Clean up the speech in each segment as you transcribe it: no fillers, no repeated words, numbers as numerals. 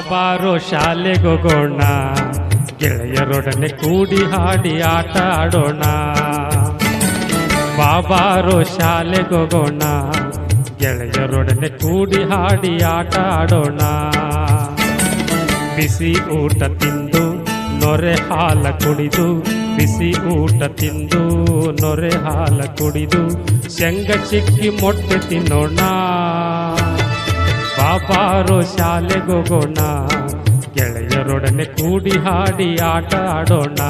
ಬಾಬಾರೋ ಶಾಲೆಗೋಗೋಣ, ಗೆಳೆಯರೊಡನೆ ಕೂಡಿ ಹಾಡಿ ಆಟ ಆಡೋಣ. ಬಾಬಾರೋ ಶಾಲೆಗೋಗೋಣ, ಗೆಳೆಯರೊಡನೆ ಕೂಡಿ ಹಾಡಿ ಆಟ ಆಡೋಣ. ಬಿಸಿ ಊಟ ತಿಂದು ನೊರೆ ಹಾಲ ಕುಡಿದು, ಬಿಸಿ ಊಟ ತಿಂದು ನೊರೆ ಹಾಲ ಕುಡಿದು, ಶೇಂಗ ಚಿಕ್ಕಿ ಮೊಟ್ಟೆ ತಿನ್ನೋಣ. ಬಾಬಾರೋ ಶಾಲೆಗೋಗೋಣ, ಗೆಳೆಯರೊಡನೆ ಕೂಡಿ ಹಾಡಿ ಆಟ ಆಡೋಣ.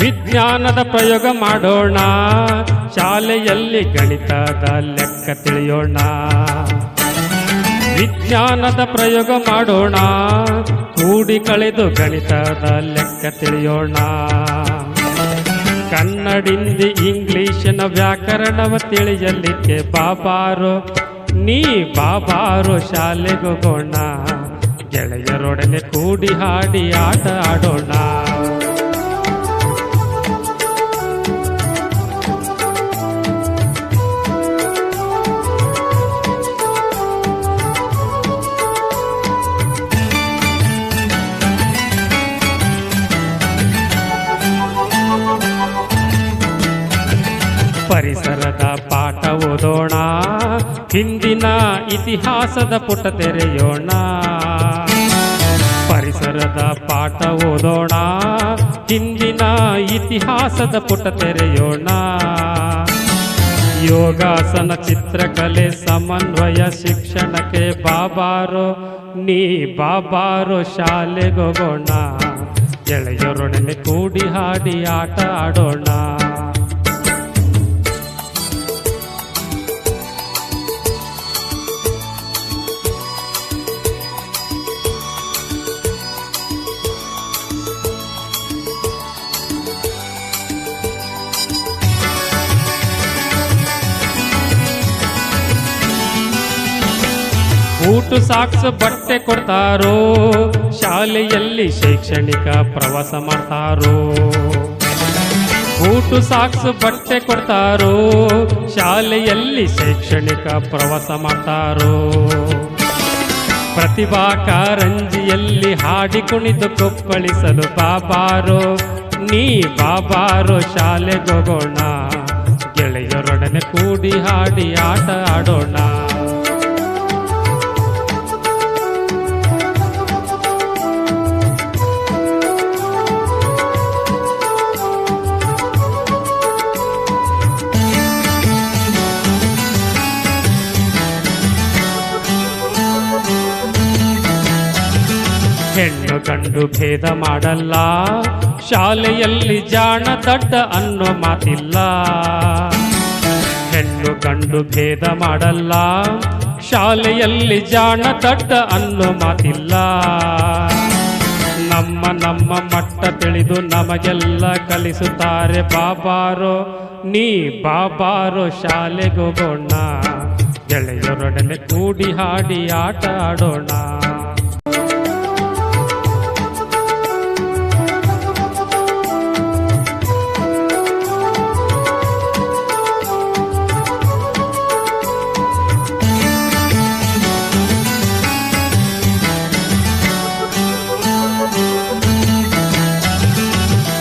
ವಿಜ್ಞಾನದ ಪ್ರಯೋಗ ಮಾಡೋಣ, ಶಾಲೆಯಲ್ಲಿ ಗಣಿತದ ಲೆಕ್ಕ ತಿಳಿಯೋಣ. ವಿಜ್ಞಾನದ ಪ್ರಯೋಗ ಮಾಡೋಣ, ಕೂಡಿ ಕಳೆದು ಗಣಿತದ ಲೆಕ್ಕ ತಿಳಿಯೋಣ. ಕನ್ನಡಿಂದ ಇಂಗ್ಲಿಷಿನ ವ್ಯಾಕರಣವ ತಿಳಿಯಲಿಕ್ಕೆ ಬಾಬಾರೋ ನೀ ಬಾಬಾರೋ ಶಾಲೆಗೋಗೋಣ, ಗೆಳೆಯರೊಡನೆ ಕೂಡಿ ಹಾಡಿ ಆಟ ಆಡೋಣ. ಪರಿಸರದ ಪಾಠ ಓದೋಣ, ಹಿಂದಿನ ಇತಿಹಾಸದ ಪುಟ ತೆರೆಯೋಣ. ಪರಿಸರದ ಪಾಠ ಓದೋಣ, ಹಿಂದಿನ ಇತಿಹಾಸದ ಪುಟ ತೆರೆಯೋಣ. ಯೋಗಾಸನ, ಚಿತ್ರಕಲೆ, ಸಮನ್ವಯ ಶಿಕ್ಷಣಕ್ಕೆ ಬಾಬಾರೋ ನೀ ಬಾಬಾರೋ ಶಾಲೆಗೋಗೋಣ, ಗೆಳೆಯರೊಡನೆ ಕೂಡಿ ಹಾಡಿ ಆಟ ಆಡೋಣ. ಊಟ ಸಾಕ್ಸ್ ಬಟ್ಟೆ ಕೊಡ್ತಾರೋ, ಶಾಲೆಯಲ್ಲಿ ಶೈಕ್ಷಣಿಕ ಪ್ರವಾಸ ಮಾಡ್ತಾರೋ. ಊಟ ಸಾಕ್ಸ್ ಬಟ್ಟೆ ಕೊಡ್ತಾರೋ, ಶಾಲೆಯಲ್ಲಿ ಶೈಕ್ಷಣಿಕ ಪ್ರವಾಸ ಮಾಡ್ತಾರೋ. ಪ್ರತಿಭಾ ಕಾರಂಜಿಯಲ್ಲಿ ಹಾಡಿ ಕುಣಿದು ಕೊಪ್ಪಳಿಸಲು ಬಾಬಾರೋ ನೀ ಬಾಬಾರೋ ಶಾಲೆಗೋಗೋಣ, ಗೆಳೆಯರೊಡನೆ ಕೂಡಿ ಹಾಡಿ ಆಟ ಆಡೋಣ. ಹೆಣ್ಣು ಗಂಡು ಭೇದ ಮಾಡಲ್ಲ, ಶಾಲೆಯಲ್ಲಿ ಜಾಣ ದಡ್ಡ ಅನ್ನೋ ಮಾತಿಲ್ಲ. ಹೆಣ್ಣು ಗಂಡು ಭೇದ ಮಾಡಲ್ಲ, ಶಾಲೆಯಲ್ಲಿ ಜಾಣ ದಡ್ಡ ಅನ್ನೋ ಮಾತಿಲ್ಲ. ನಮ್ಮ ನಮ್ಮ ಮಟ್ಟ ತಿಳಿದು ನಮಗೆಲ್ಲ ಕಲಿಸುತ್ತಾರೆ ಬಾಬಾರೋ ನೀ ಬಾಬಾರೋ ಶಾಲೆಗೋಗೋಣ, ಗೆಳೆಯರೊಡನೆ ಕೂಡಿ ಹಾಡಿ ಆಟ ಆಡೋಣ.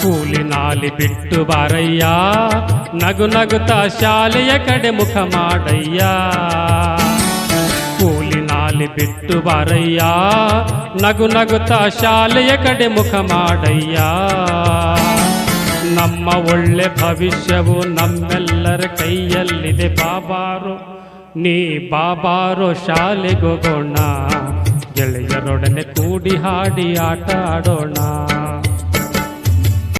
ಕೂಲಿನಾಲಿ ಬಿಟ್ಟು ಬಾರಯ್ಯ, ನಗು ನಗುತ್ತಾ ಶಾಲೆಯ ಕಡೆ ಮುಖ ಮಾಡಯ್ಯ. ಕೂಲಿನಾಲಿ ಬಿಟ್ಟು ಬಾರಯ್ಯ, ನಗು ನಗುತ್ತಾ ಶಾಲೆಯ ಕಡೆ ಮುಖ ಮಾಡಯ್ಯ. ನಮ್ಮ ಒಳ್ಳೆ ಭವಿಷ್ಯವು ನಮ್ಮೆಲ್ಲರ ಕೈಯಲ್ಲಿದೆ ಬಾಬಾರೋ ನೀ ಬಾಬಾರೋ ಶಾಲೆಗೋಗೋಣ, ಗೆಳೆಯರೊಡನೆ ಕೂಡಿ ಹಾಡಿ ಆಟ ಆಡೋಣ.